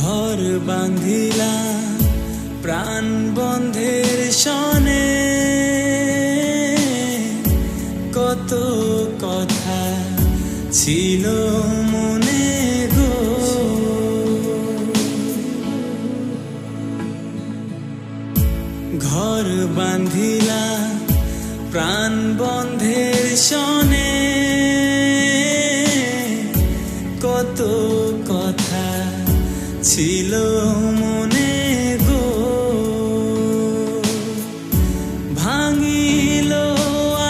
ঘর বাঁধিলাম প্রাণ বন্ধের সনে, কত কথা ছিল মনে গো। ঘর বাঁধিলাম প্রাণ বন্ধের সনে, কত কথা ছিল মনে গো। ভাঙিল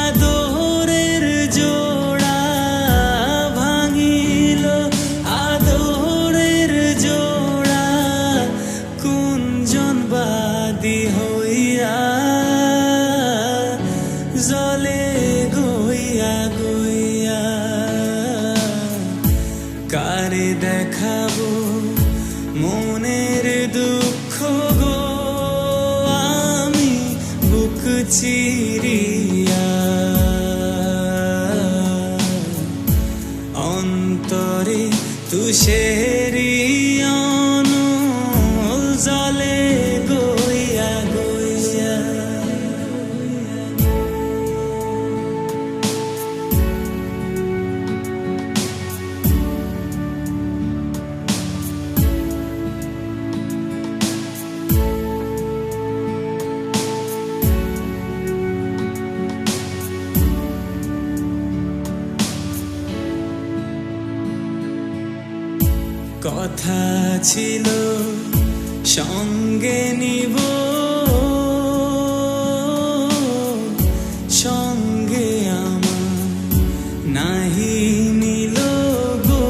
আদরের জোড়া, ভাঙিল আদরের জোড়া, কুঞ্জন বাদী হইয়া জলে গইয়া গইয়া। কারে দেখাবো মনের দুঃখ গো, আমি বুক চিরিয়া। অন্তরে তুষেরি অনল জলে গইয়া গইয়া। কথা ছিল সঙ্গে নিব, সঙ্গে আমার নাহি নিল গো।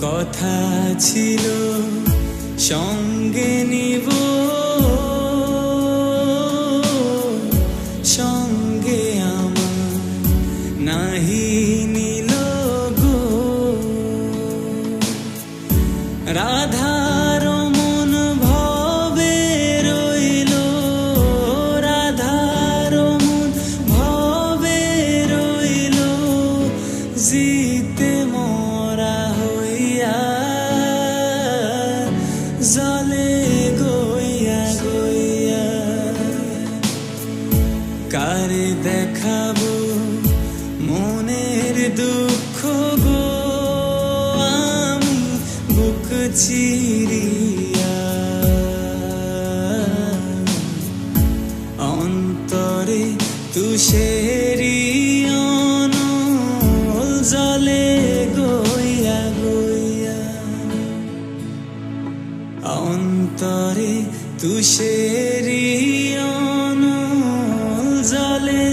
কথা ছিল সঙ্গে নিব, সঙ্গে আমার নাহি নিল গো। রাধার মন ভবে রইল, রাধার মন ভবে রইল, জিতে মরা হইয়া জলে গইয়া গইয়া। কারে দেখাবো মনের দুঃখ গো, আমি বুক চিরিয়া। অন্তরে তুষেরি অনল জলে গইয়া গইয়া। অন্তরে তুষেরি অনল জলে